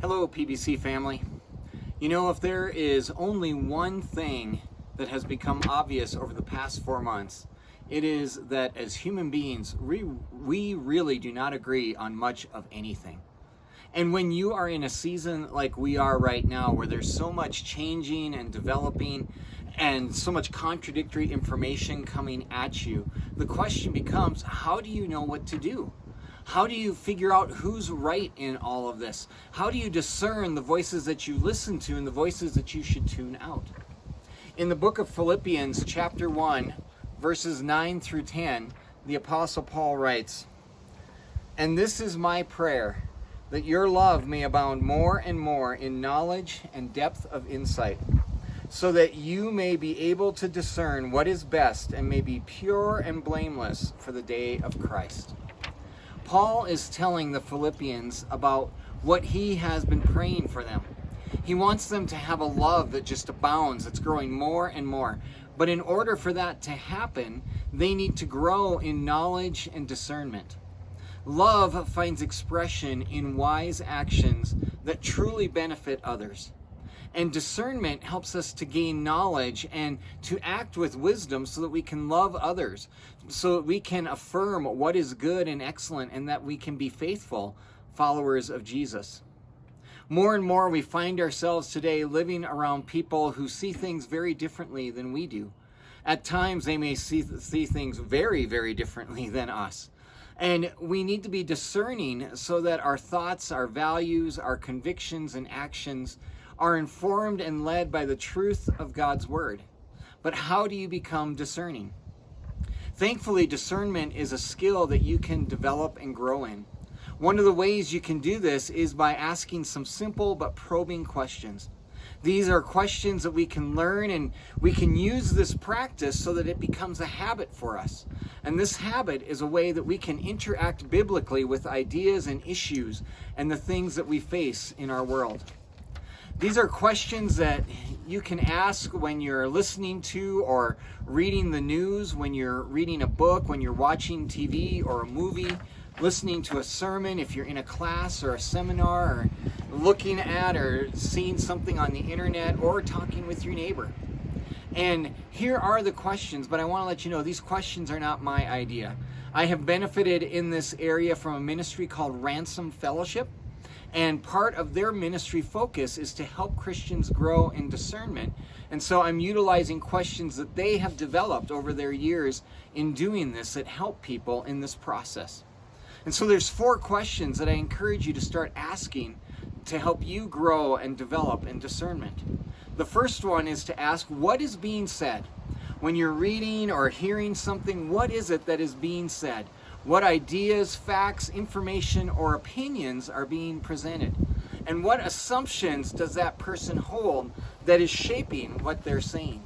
Hello, PBC family. You know, if there is only one thing that has become obvious over the past 4 months, it is that as human beings, we really do not agree on much of anything. And when you are in a season like we are right now, where there's so much changing and developing and so much contradictory information coming at you, the question becomes, how do you know what to do? How do you figure out who's right in all of this? How do you discern the voices that you listen to and the voices that you should tune out? In the book of Philippians, chapter 1, verses 9 through 10, the Apostle Paul writes, "And this is my prayer, that your love may abound more and more in knowledge and depth of insight, so that you may be able to discern what is best and may be pure and blameless for the day of Christ." Paul is telling the Philippians about what he has been praying for them. He wants them to have a love that just abounds, that's growing more and more. But in order for that to happen, they need to grow in knowledge and discernment. Love finds expression in wise actions that truly benefit others. And discernment helps us to gain knowledge and to act with wisdom so that we can love others, so that we can affirm what is good and excellent, and that we can be faithful followers of Jesus. More and more we find ourselves today living around people who see things very differently than we do. At times they may see things very, very differently than us. And we need to be discerning so that our thoughts, our values, our convictions and actions are informed and led by the truth of God's word. But how do you become discerning? Thankfully, discernment is a skill that you can develop and grow in. One of the ways you can do this is by asking some simple but probing questions. These are questions that we can learn, and we can use this practice so that it becomes a habit for us. And this habit is a way that we can interact biblically with ideas and issues and the things that we face in our world. These are questions that you can ask when you're listening to or reading the news, when you're reading a book, when you're watching TV or a movie, listening to a sermon, if you're in a class or a seminar, or looking at or seeing something on the internet, or talking with your neighbor. And here are the questions, but I want to let you know these questions are not my idea. I have benefited in this area from a ministry called Ransom Fellowship. And part of their ministry focus is to help Christians grow in discernment. And so I'm utilizing questions that they have developed over their years in doing this that help people in this process. And so there's 4 questions that I encourage you to start asking to help you grow and develop in discernment. The first one is to ask, what is being said? When you're reading or hearing something, what is it that is being said? What ideas, facts, information, or opinions are being presented? And what assumptions does that person hold that is shaping what they're saying?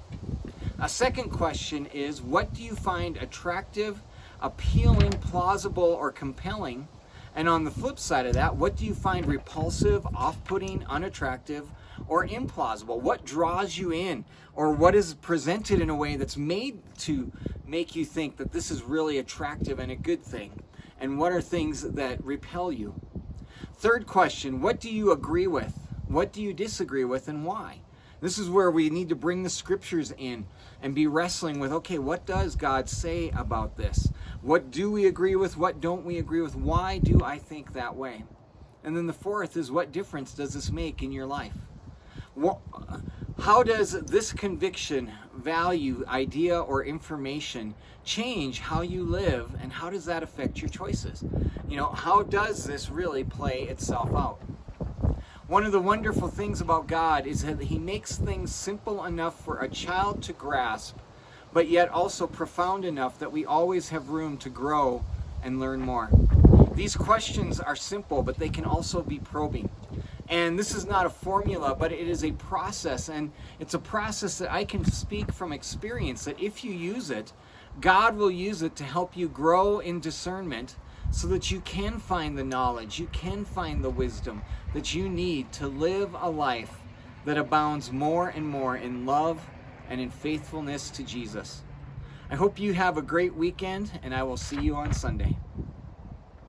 A second question is, what do you find attractive, appealing, plausible, or compelling? And on the flip side of that, what do you find repulsive, off-putting, unattractive, or implausible? What draws you in? Or what is presented in a way that's made to make you think that this is really attractive and a good thing? And what are things that repel you? Third question, what do you agree with? What do you disagree with, and why? This is where we need to bring the scriptures in and be wrestling with, okay, what does God say about this? What do we agree with? What don't we agree with? Why do I think that way? And then the fourth is, what difference does this make in your life? How does this conviction, value, idea, or information change how you live, and how does that affect your choices? How does this really play itself out? One of the wonderful things about God is that He makes things simple enough for a child to grasp, but yet also profound enough that we always have room to grow and learn more. These questions are simple, but they can also be probing. And this is not a formula, but it is a process, and it's a process that I can speak from experience, that if you use it, God will use it to help you grow in discernment so that you can find the knowledge, you can find the wisdom that you need to live a life that abounds more and more in love and in faithfulness to Jesus. I hope you have a great weekend, and I will see you on Sunday.